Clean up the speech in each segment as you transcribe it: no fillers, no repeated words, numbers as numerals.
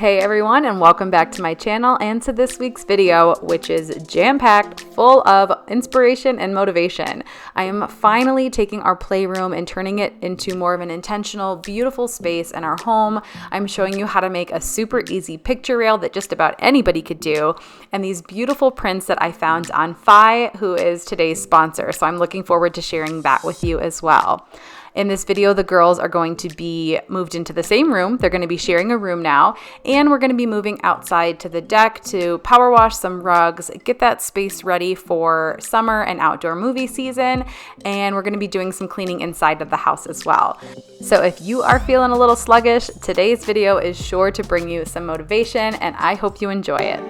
Hey everyone, and welcome back to my channel and to this week's video, which is jam-packed full of inspiration and motivation. I am finally taking our playroom and turning it into more of an intentional, beautiful space in our home. I'm showing you how to make a super easy picture rail that just about anybody could do, and these beautiful prints that I found on Fi, who is today's sponsor. So I'm looking forward to sharing that with you as well. In this video, the girls are going to be moved into the same room. They're going to be sharing a room now, and we're going to be moving outside to the deck to power wash some rugs, get that space ready for summer and outdoor movie season, and we're going to be doing some cleaning inside of the house as well. So if you are feeling a little sluggish, today's video is sure to bring you some motivation, and I hope you enjoy it.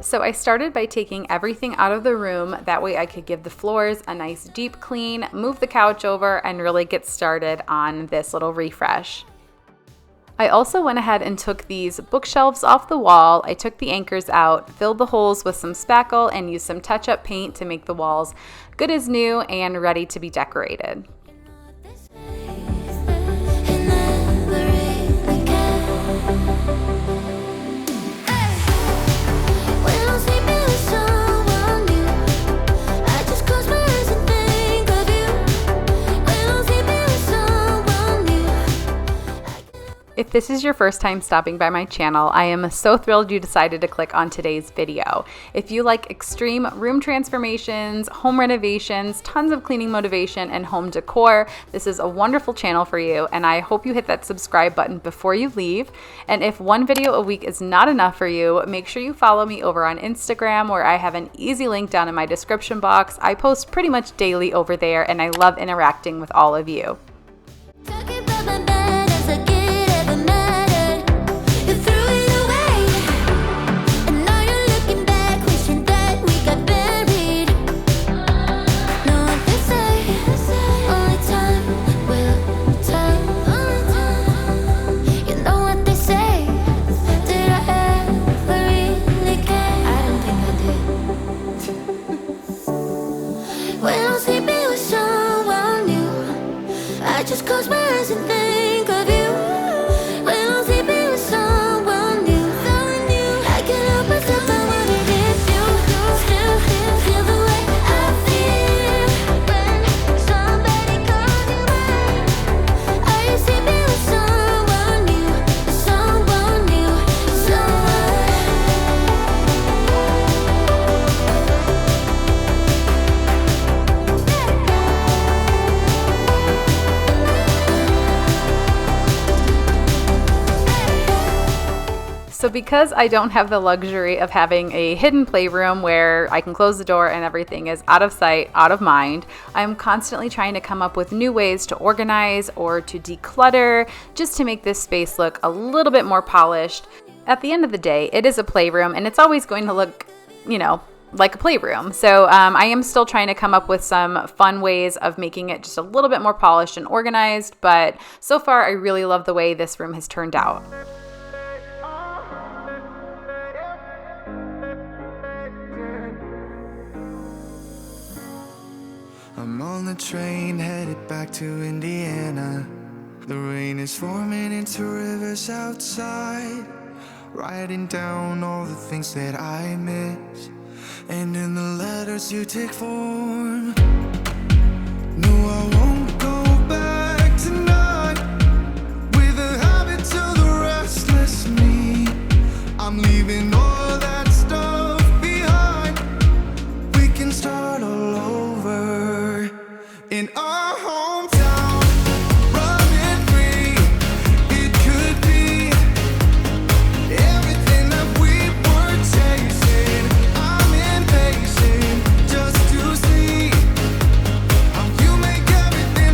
So I started by taking everything out of the room, that way I could give the floors a nice deep clean, move the couch over, and really get started on this little refresh. I also went ahead and took these bookshelves off the wall. I took the anchors out, filled the holes with some spackle, and used some touch-up paint to make the walls good as new and ready to be decorated. If this is your first time stopping by my channel, I am so thrilled you decided to click on today's video. If you like extreme room transformations, home renovations, tons of cleaning motivation, and home decor, this is a wonderful channel for you, and I hope you hit that subscribe button before you leave. And if one video a week is not enough for you, make sure you follow me over on Instagram, where I have an easy link down in my description box. I post pretty much daily over there, and I love interacting with all of you. Just close my eyes and think of you. When I'm sleeping with someone new, I can't help myself, I wanna miss you. Still feel the way I feel when somebody calls you mine. Are you sleeping with someone new? Someone new, So because I don't have the luxury of having a hidden playroom where I can close the door and everything is out of sight, out of mind, I'm constantly trying to come up with new ways to organize or to declutter, just to make this space look a little bit more polished. At the end of the day, it is a playroom, and it's always going to look, like a playroom. So I am still trying to come up with some fun ways of making it just a little bit more polished and organized, but so far I really love the way this room has turned out. I'm on the train headed back to Indiana. The rain is forming into rivers outside, writing down all the things that I miss, and in the letters you take form. No, I won't go back tonight with a habit to the restless me. I'm leaving all that stuff behind. We can start all over in our hometown, running free. It could be everything that we were chasing. I'm impatient just to see how you make everything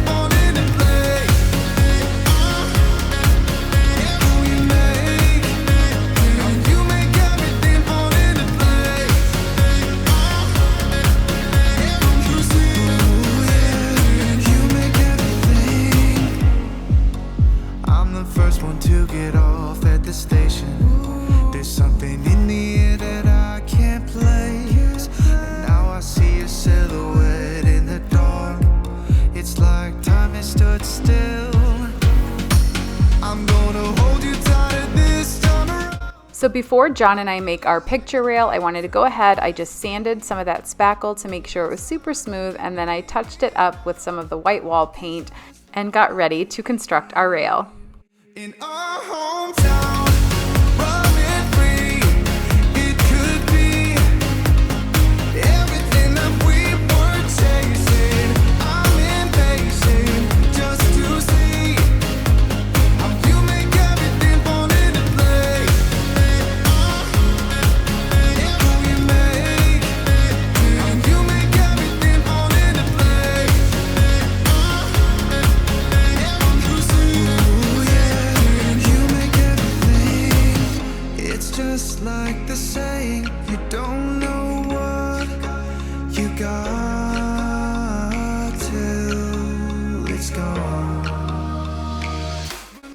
one to get off at the station. There's something in the air that I can't place, and now I see a silhouette in the dark. It's like time has stood still. I'm gonna hold you tighter this time around. So before John and I make our picture rail, I wanted to go ahead. I just sanded some of that spackle to make sure it was super smooth, and then I touched it up with some of the white wall paint and got ready to construct our rail. In our hometown, running free, it could be everything that we were chasing. I'm impatient just to see how you make everything fall into place. How you make everything fall into place. It's just like the saying, you don't know what you got till it's gone.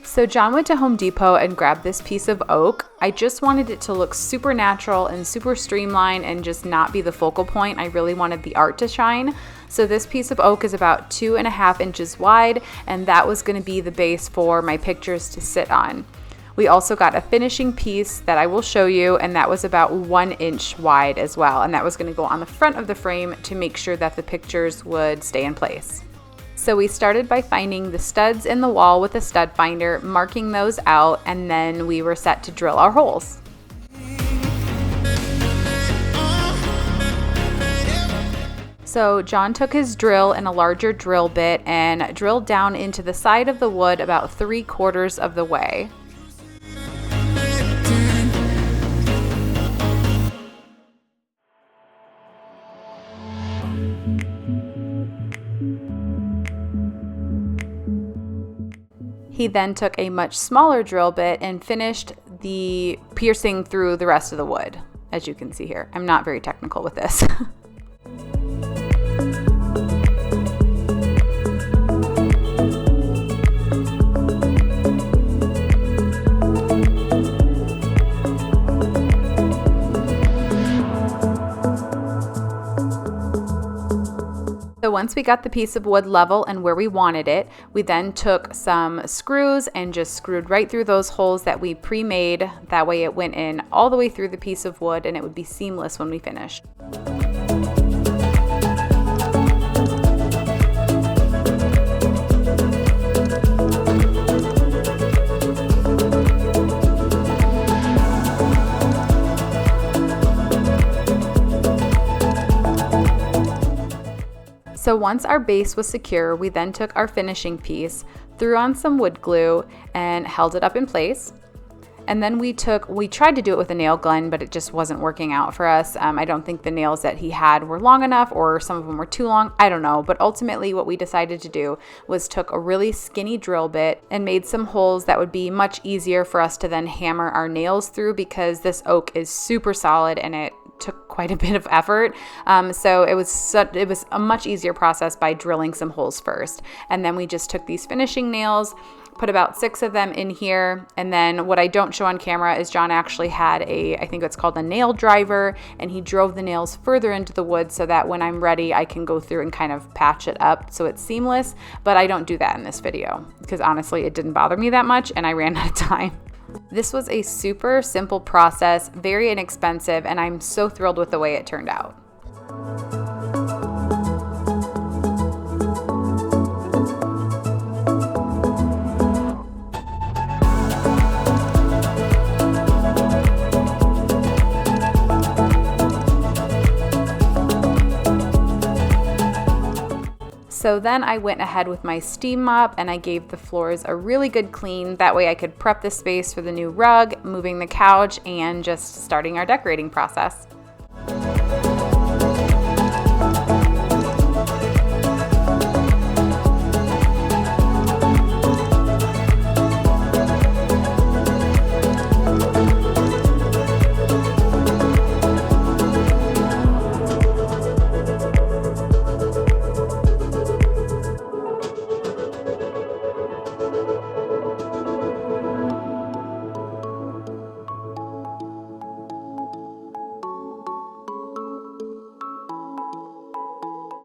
So John went to Home Depot and grabbed this piece of oak. I just wanted it to look super natural and super streamlined and just not be the focal point. I really wanted the art to shine. So this piece of oak is about 2.5 inches wide, and that was going to be the base for my pictures to sit on. We also got a finishing piece that I will show you, and that was about 1 inch wide as well. And that was going to go on the front of the frame to make sure that the pictures would stay in place. So we started by finding the studs in the wall with a stud finder, marking those out, and then we were set to drill our holes. So John took his drill and a larger drill bit and drilled down into the side of the wood about 3/4 of the way. He then took a much smaller drill bit and finished the piercing through the rest of the wood, as you can see here. I'm not very technical with this. So once we got the piece of wood level and where we wanted it, we then took some screws and just screwed right through those holes that we pre-made. That way it went in all the way through the piece of wood and it would be seamless when we finished. So once our base was secure, we then took our finishing piece, threw on some wood glue, and held it up in place. And then we tried to do it with a nail gun, but it just wasn't working out for us. I don't think the nails that he had were long enough, or some of them were too long. I don't know. But ultimately what we decided to do was took a really skinny drill bit and made some holes that would be much easier for us to then hammer our nails through, because this oak is super solid and it took quite a bit of effort. So it was a much easier process by drilling some holes first. And then we just took these finishing nails, put about 6 of them in here. And then what I don't show on camera is John actually had I think it's called a nail driver, and he drove the nails further into the wood so that when I'm ready, I can go through and kind of patch it up so it's seamless. But I don't do that in this video because honestly, it didn't bother me that much and I ran out of time. This was a super simple process, very inexpensive, and I'm so thrilled with the way it turned out. So then I went ahead with my steam mop and I gave the floors a really good clean. That way I could prep the space for the new rug, moving the couch, and just starting our decorating process.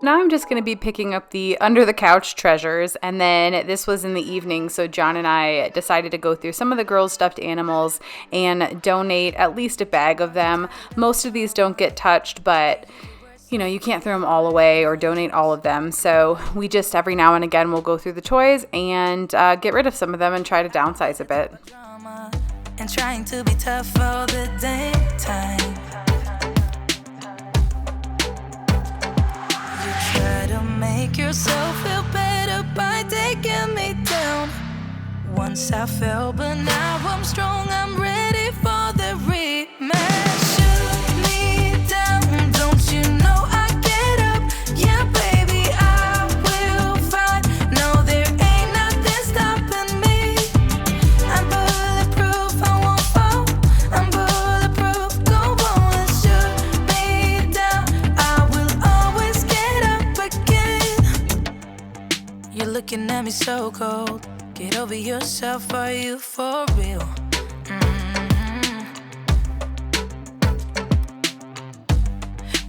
Now I'm just going to be picking up the under the couch treasures, and then this was in the evening, so John and I decided to go through some of the girls' stuffed animals and donate at least a bag of them. Most of these don't get touched, but you know, you can't throw them all away or donate all of them, so we just every now and again will go through the toys and get rid of some of them and try to downsize a bit. And trying to be tough all the daytime. Try to make yourself feel better by taking me down. Once I fell, but now I'm strong. I'm ready for the rematch. Shoot me down, don't you know I get up? Yeah, baby, I will fight. No, there ain't nothing stopping me. I'm bulletproof, I won't fall. I'm bulletproof, go on and shoot me down. I will always get up again. You're looking at me so cold. Get over yourself, are you for real?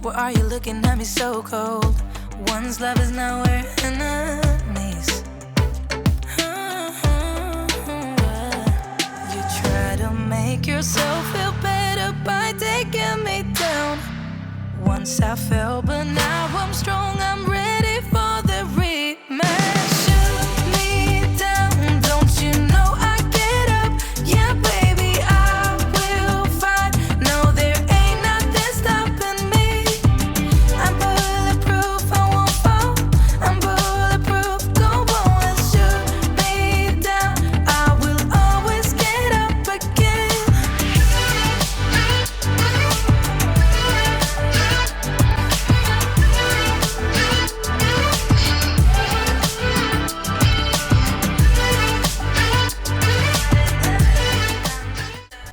Why are you looking at me so cold? One's love is now we're enemies. You try to make yourself feel better by taking me down. Once I fell, but now I'm strong. I'm ready for the rematch. Shoot me down, don't you know I get up? Yeah, baby, I will fight. No, there ain't nothing stopping me. I'm bulletproof, I won't fall. I'm bulletproof, go on and shoot me down. I will always get up again.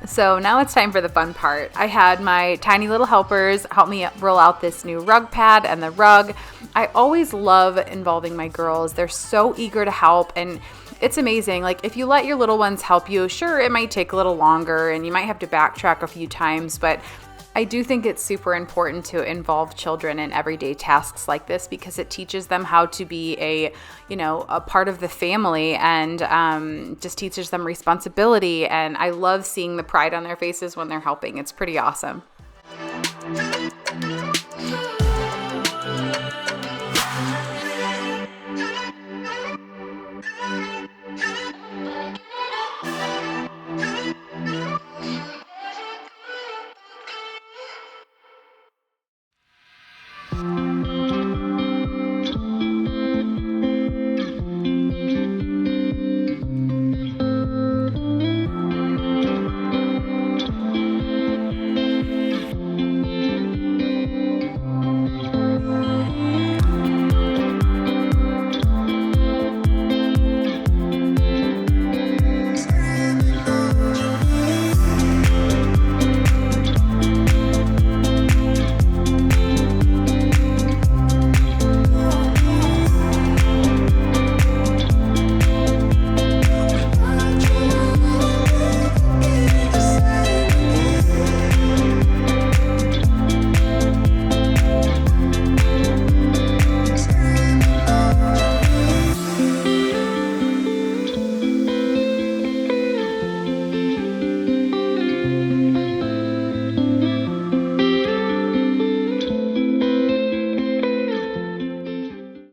So now it's time for the fun part. I had my tiny little helpers help me roll out this new rug pad and the rug. I always love involving my girls. They're so eager to help, and it's amazing. Like, if you let your little ones help you, sure, it might take a little longer and you might have to backtrack a few times, but I do think it's super important to involve children in everyday tasks like this because it teaches them how to be a part of the family, and just teaches them responsibility. And I love seeing the pride on their faces when they're helping. It's pretty awesome.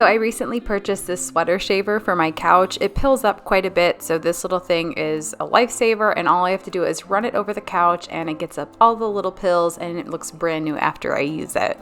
So I recently purchased this sweater shaver for my couch. It pills up quite a bit, so this little thing is a lifesaver, and all I have to do is run it over the couch and it gets up all the little pills and it looks brand new after I use it.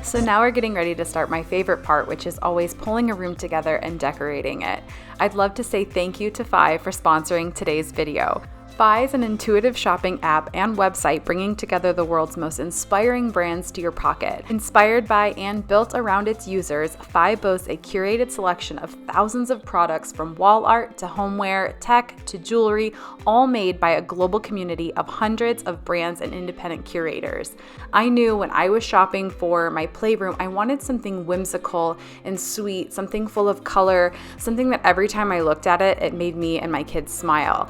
So now we're getting ready to start my favorite part, which is always pulling a room together and decorating it. I'd love to say thank you to Fi for sponsoring today's video. Fi is an intuitive shopping app and website bringing together the world's most inspiring brands to your pocket. Inspired by and built around its users, Fi boasts a curated selection of thousands of products from wall art to homeware, tech to jewelry, all made by a global community of hundreds of brands and independent curators. I knew when I was shopping for my playroom, I wanted something whimsical and sweet, something full of color, something that every time I looked at it, it made me and my kids smile.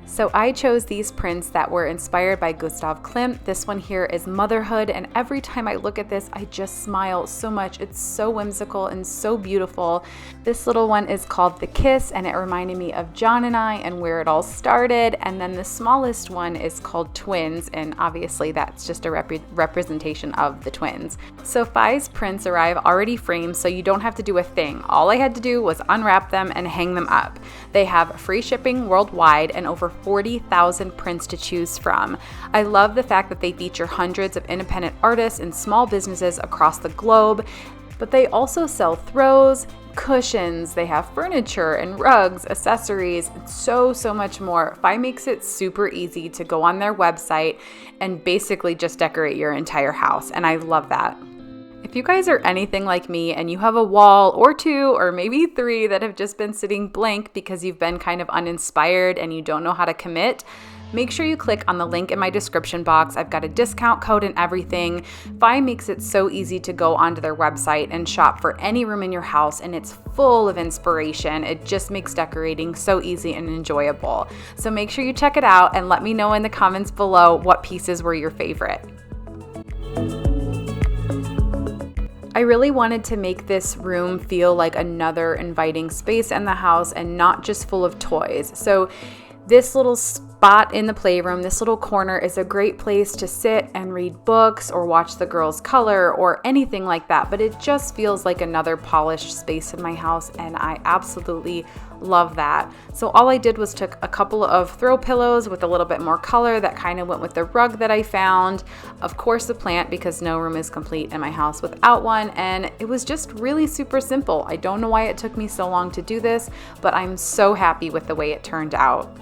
So I chose these prints that were inspired by Gustav Klimt. This one here is motherhood, and every time I look at this, I just smile so much. It's so whimsical and so beautiful. This little one is called The Kiss, and it reminded me of John and I and where it all started. And then the smallest one is called Twins, and obviously that's just a representation of the twins. So Fi's prints arrive already framed, so you don't have to do a thing. All I had to do was unwrap them and hang them up. They have free shipping worldwide and over 40,000 prints to choose from. I love the fact that they feature hundreds of independent artists and small businesses across the globe, but they also sell throws, cushions, they have furniture and rugs, accessories, and so much more. Fi makes it super easy to go on their website and basically just decorate your entire house, and I love that. If you guys are anything like me and you have a wall or two or maybe three that have just been sitting blank because you've been kind of uninspired and you don't know how to commit, make sure you click on the link in my description box. I've got a discount code and everything. Fi makes it so easy to go onto their website and shop for any room in your house, and it's full of inspiration. It just makes decorating so easy and enjoyable. So make sure you check it out and let me know in the comments below what pieces were your favorite. I really wanted to make this room feel like another inviting space in the house and not just full of toys. So this little spot in the playroom, this little corner, is a great place to sit and read books or watch the girls color or anything like that, but it just feels like another polished space in my house, and I absolutely love that. So all I did was took a couple of throw pillows with a little bit more color that kind of went with the rug that I found, of course a plant, because no room is complete in my house without one, and it was just really super simple. I don't know why it took me so long to do this, but I'm so happy with the way it turned out.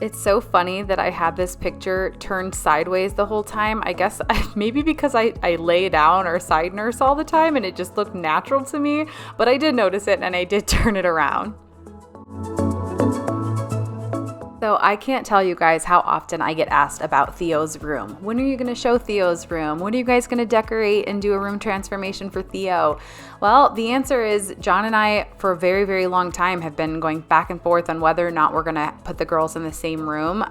It's so funny that I had this picture turned sideways the whole time. I guess maybe because I lay down or side nurse all the time and it just looked natural to me, but I did notice it and I did turn it around. So I can't tell you guys how often I get asked about Theo's room. When are you going to show Theo's room? When are you guys going to decorate and do a room transformation for Theo? Well, the answer is John and I, for a very, very long time, have been going back and forth on whether or not we're going to put the girls in the same room.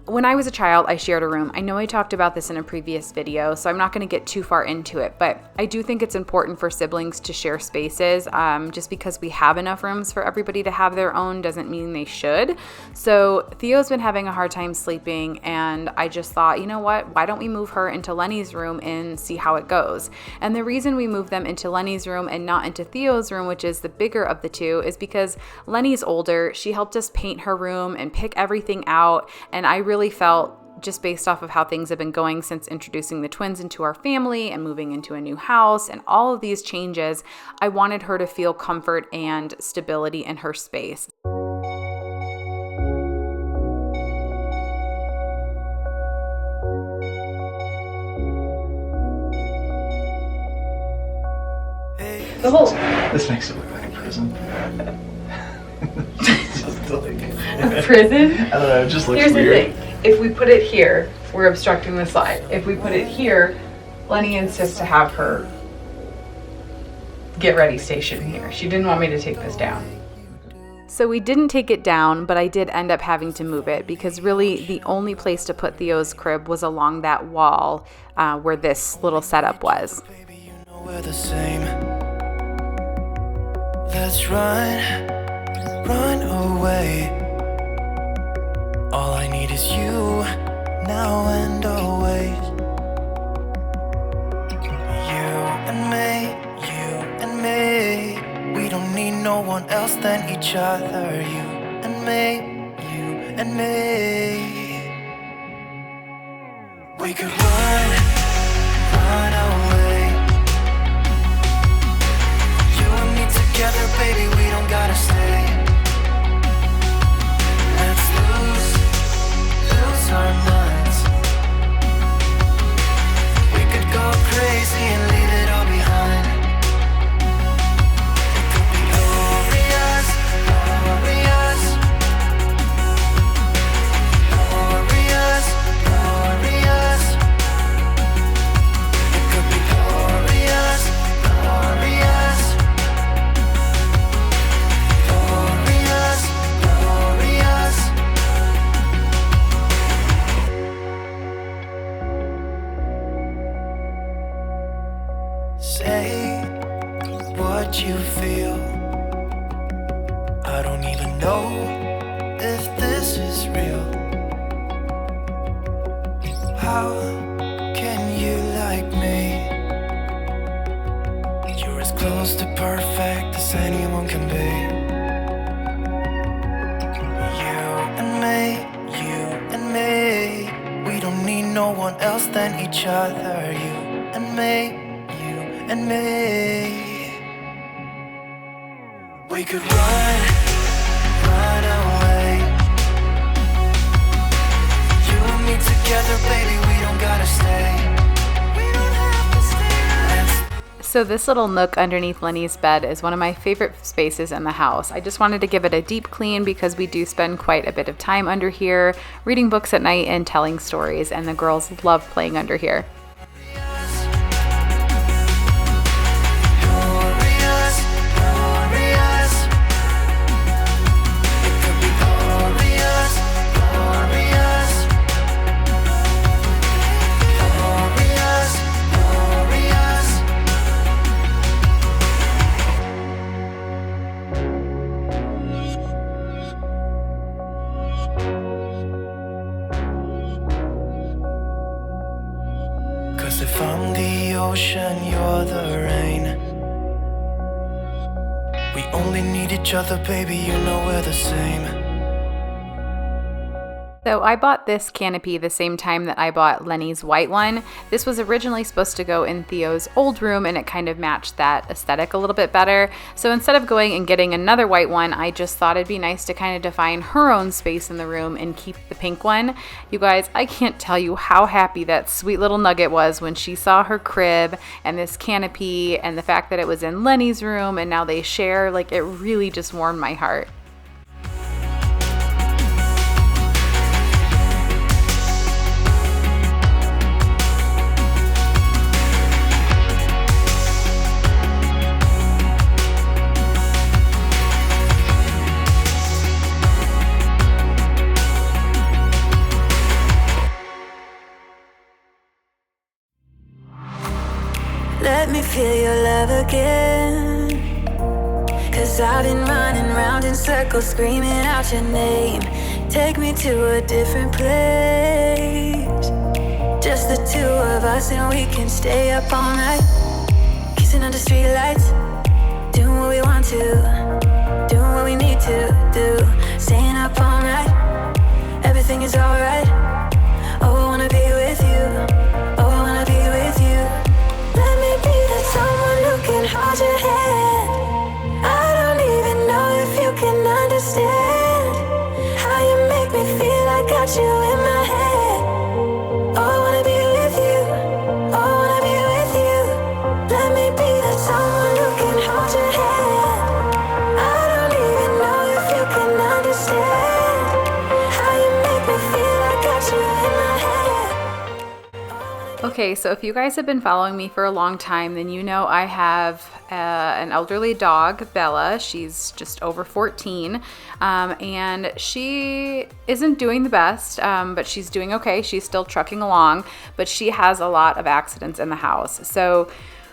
When I was a child, I shared a room. I know I talked about this in a previous video, so I'm not going to get too far into it, but I do think it's important for siblings to share spaces. Just because we have enough rooms for everybody to have their own doesn't mean they should. So Theo's been having a hard time sleeping, and I just thought, you know what, why don't we move her into Lenny's room and see how it goes? And the reason we moved them into Lenny's room and not into Theo's room, which is the bigger of the two, is because Lenny's older. She helped us paint her room and pick everything out, and I really felt, just based off of how things have been going since introducing the twins into our family and moving into a new house and all of these changes, I wanted her to feel comfort and stability in her space. The whole This makes it look like a prison. a prison? I don't know, it just looks Here's weird. the thing. If we put it here, we're obstructing the slide. If we put it here, Lenny insists to have her get ready station here. She didn't want me to take this down. So we didn't take it down, but I did end up having to move it because really the only place to put Theo's crib was along that wall where this little setup was. Baby, you know we're the same. Let's run away. All I need is you, now and always. You and me. We don't need no one else than each other. You and me. We could run away. You and me together, baby, we don't gotta stay. Let's lose our minds. We could go crazy and leave it all behind. It could be glorious, glorious, glorious, glorious. It could be glorious, glorious, glorious, glorious. Say what you feel. I don't even know if this is real. How can you like me? You're as close to perfect as anyone can be. You and me. We don't need no one else than each other. You and me. We could run away. You and me together, baby, we don't gotta stay. We don't have to stay. So this little nook underneath Lenny's bed is one of my favorite spaces in the house. I just wanted to give it a deep clean because we do spend quite a bit of time under here, reading books at night and telling stories, and the girls love playing under here. Cause if I'm the ocean, you're the rain. We only need each other, baby, you know we're the same. So I bought this canopy the same time that I bought Lenny's white one. This was originally supposed to go in Theo's old room and it kind of matched that aesthetic a little bit better. So instead of going and getting another white one, I just thought it'd be nice to kind of define her own space in the room and keep the pink one. You guys, I can't tell you how happy that sweet little nugget was when she saw her crib and this canopy and the fact that it was in Lenny's room and now they share. Like, it really just warmed my heart. Let me feel your love again. Cause I've been running round in circles, screaming out your name. Take me to a different place. Just the two of us and we can stay up all night. Kissing under streetlights, doing what we want to, doing what we need to do. Staying up all night, everything is alright. Oh, I wanna be with you. Oh, I wanna be with you. Let me be that someone who can hold your hand. I don't even know if you can understand how you make me feel. I got you in my head. Oh, I wanna be with you. Oh, I wanna be with you. Let me be that someone who can hold your hand. I don't even know if you can understand how you make me feel. I got you in my head. Okay, so if you guys have been following me for a long time, then you know I have an elderly dog, Bella. She's just over 14, and she isn't doing the best, but she's doing okay. She's still trucking along, but she has a lot of accidents in the house. So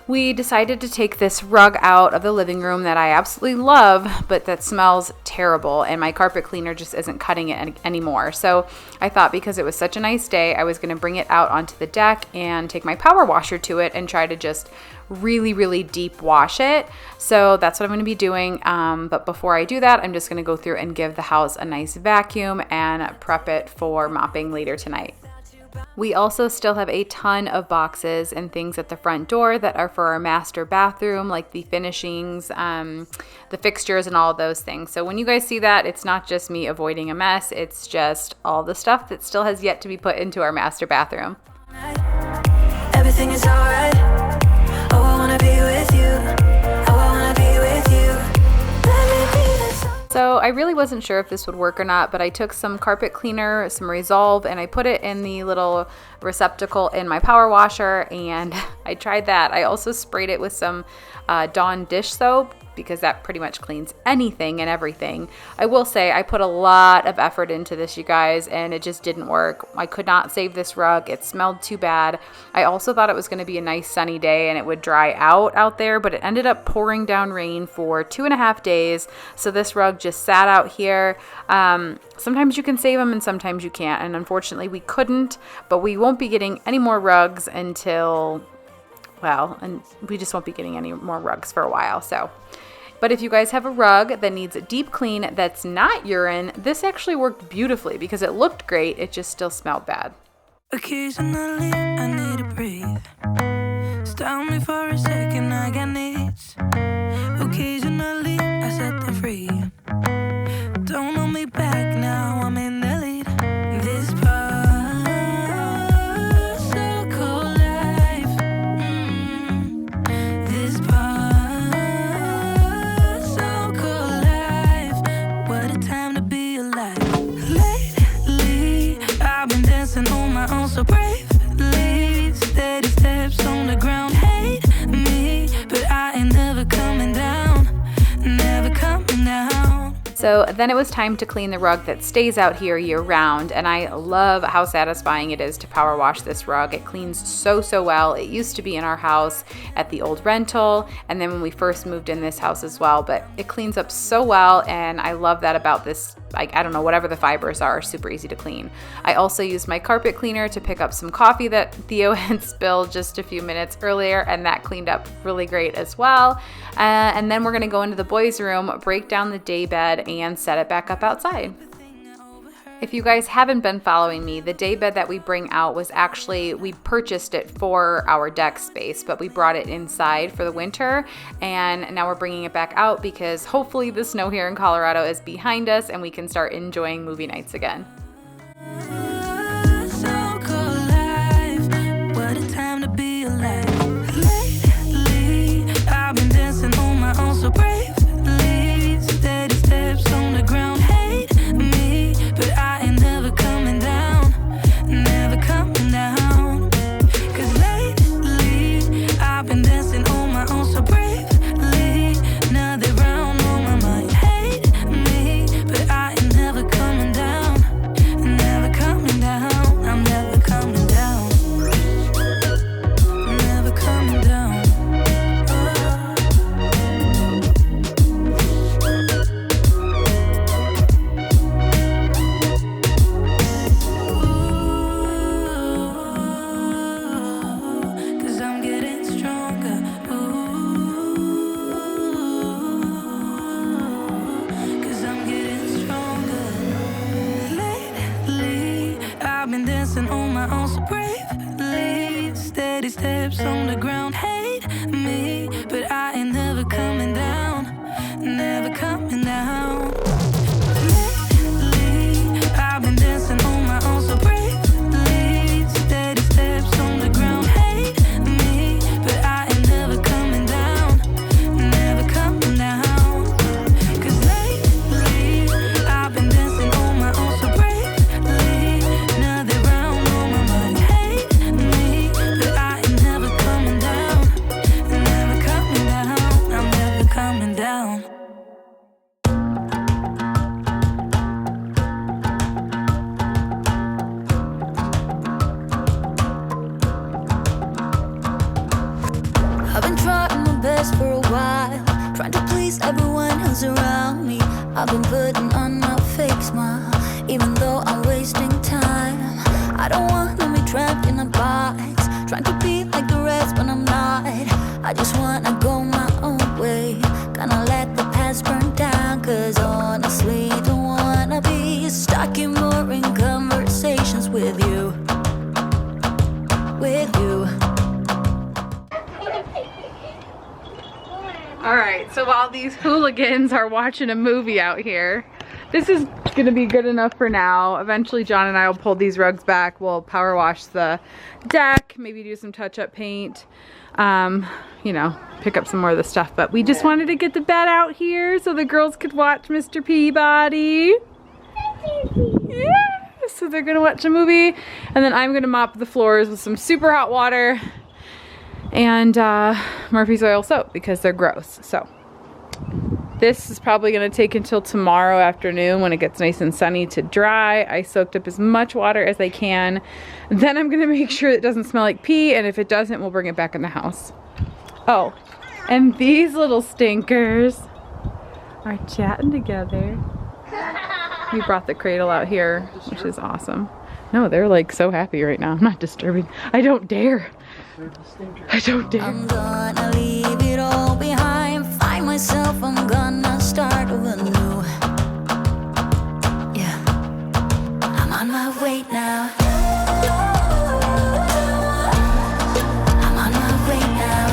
we decided to take this rug out of the living room that I absolutely love, but that smells terrible, and my carpet cleaner just isn't cutting it anymore. So I thought because it was such a nice day, I was going to bring it out onto the deck and take my power washer to it and try to just really, really deep wash it. So that's what I'm going to be doing. But before I do that, I'm just going to go through and give the house a nice vacuum and prep it for mopping later tonight. We also still have a ton of boxes and things at the front door that are for our master bathroom, like the finishings, the fixtures, and all of those things. So when you guys see that, it's not just me avoiding a mess, it's just all the stuff that still has yet to be put into our master bathroom. Everything is alright. Oh, I wanna be with you. Oh, I wanna be with you. Let me be this. So I really wasn't sure if this would work or not, but I took some carpet cleaner, some Resolve, and I put it in the little receptacle in my power washer, and I tried that. I also sprayed it with some Dawn dish soap, because that pretty much cleans anything and everything. I will say I put a lot of effort into this, you guys, and it just didn't work. I could not save this rug. It smelled too bad. I also thought it was going to be a nice sunny day and it would dry out there, but it ended up pouring down rain for 2.5 days. So this rug just sat out here. Sometimes you can save them and sometimes you can't. And unfortunately we couldn't, but we won't be getting any more rugs until, well, and we just won't be getting any more rugs for a while. But if you guys have a rug that needs a deep clean that's not urine, this actually worked beautifully because it looked great. It just still smelled bad. Occasionally, I need to breathe. Stop me for a second, I got needs. Occasionally, I set them free. Don't hold me back now, I'm in the lead. This part, so cold life. This part, so cold life. What a time to be alive. Lately, I've been dancing on my own so bravely. Steady steps on the ground. Hate me, but I ain't never coming down. Never coming down. So then it was time to clean the rug that stays out here year round, and I love how satisfying it is to power wash this rug. It cleans so well. It used to be in our house at the old rental, and then when we first moved in this house as well, but it cleans up so well, and I love that about this. Like, I don't know, whatever the fibers are super easy to clean. I also used my carpet cleaner to pick up some coffee that Theo had spilled just a few minutes earlier, and that cleaned up really great as well. And then we're gonna go into the boys' room, break down the day bed, and set it back up outside. If you guys haven't been following me, the day bed that we bring out was actually, we purchased it for our deck space, but we brought it inside for the winter, and now we're bringing it back out because hopefully the snow here in Colorado is behind us and we can start enjoying movie nights again. So cold life. What a time to be alive. Lately, I've been dancing on my own so bravely. Steady steps on the ground. Hate me, but I ain't never coming down. Never coming down. 'Cause lately, I've been dancing on my own so bravely. Now they're round on my mind. Hate me, but I ain't never coming down. Never coming down. I'm never coming down. Never coming down. Cause I'm getting stronger. Cause I'm getting stronger. Lately, I've been dancing on my own so bravely. Steady steps on the ground. Hate me, but I ain't never coming down. Never coming down. Lately, I've been dancing on my own so bravely. Steady steps on the ground. Hate me, but I ain't never coming down. Never coming down. 'Cause lately, I've been dancing on my own so bravely. Now they're round on my mind. Hate me, but eyes around me. I've been putting on a fake smile, even though I'm wasting time. I don't wanna be trapped in a box, trying to be like the rest when I'm not. I just wanna go my own way, gonna let the past burn down. Cause honestly, don't wanna be stuck in boring conversations with you. With you. All right, so while these hooligans are watching a movie out here, this is gonna be good enough for now. Eventually John and I will pull these rugs back. We'll power wash the deck, maybe do some touch-up paint, you know, pick up some more of the stuff. But we just wanted to get the bed out here so the girls could watch Mr. Peabody. Yeah, so they're gonna watch a movie, and then I'm gonna mop the floors with some super hot water and Murphy's oil soap because they're gross. So this is probably going to take until tomorrow afternoon when it gets nice and sunny to dry. I soaked up as much water as I can. Then I'm going to make sure it doesn't smell like pee, and if it doesn't, we'll bring it back in the house. Oh, and these little stinkers are chatting together. We brought the cradle out here, which is awesome. No, they're like so happy right now. I'm not disturbing. I don't dare. I don't dare. I'm gonna leave it all behind, find myself, I'm gonna start over new. Yeah, I'm on my way now. I'm on my way now.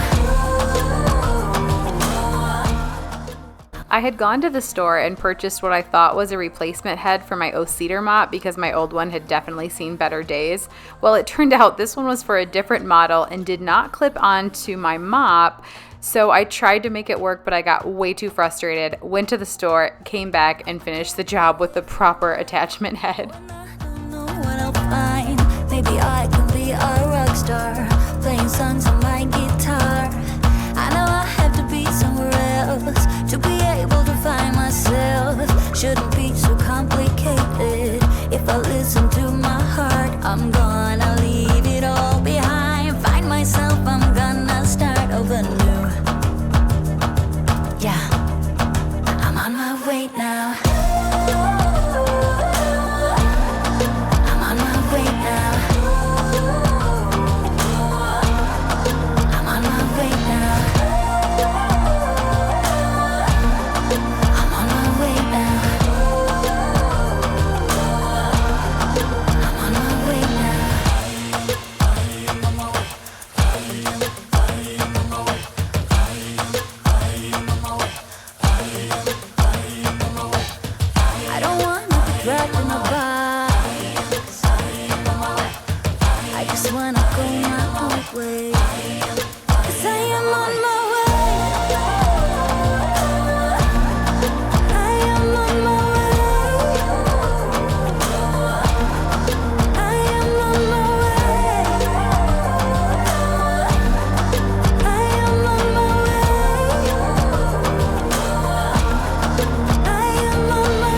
I had gone to the store and purchased what I thought was a replacement head for my O-Cedar mop because my old one had definitely seen better days. Well, it turned out this one was for a different model and did not clip onto my mop, so I tried to make it work, but I got way too frustrated, went to the store, came back, and finished the job with the proper attachment head. I don't know what I'll find. Maybe I can be a rock star, playing songs on my guitar. I know I have to be somewhere else to be able to find myself. Shouldn't be so complicated. If I listen to my heart, I'm gonna leave it all behind. Find myself, I'm gonna start over new. Yeah, I'm on my way now. I'm on my way now. I'm on my way now. I'm on my way now. I'm on my way now. I don't wanna be trapped in a box. I just wanna go my own way. 'Cause I am on my way. I am on my way. I am on my way. I am on my way. I am on my way. I am on my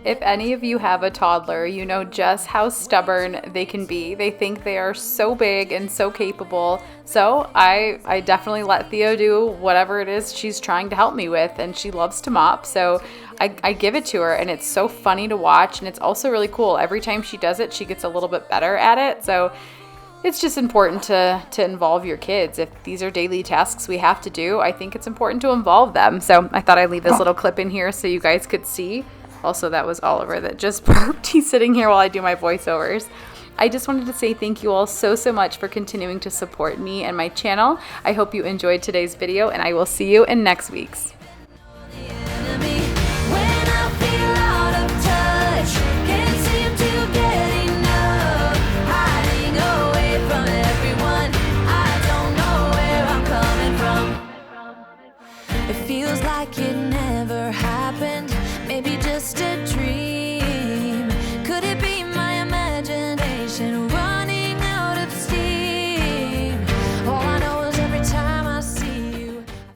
If any of you have a toddler, you know just how stubborn they can be. They think they are so big and so capable. So I definitely let Theo do whatever it is she's trying to help me with, and she loves to mop. So I give it to her, and it's so funny to watch, and it's also really cool. Every time she does it, she gets a little bit better at it. So it's just important to involve your kids. If these are daily tasks we have to do, I think it's important to involve them. So I thought I'd leave this little clip in here so you guys could see. Also, that was Oliver that just burped. He's sitting here while I do my voiceovers. I just wanted to say thank you all so much for continuing to support me and my channel. I hope you enjoyed today's video, and I will see you in next week's. It feels like it never happened, maybe just a dream.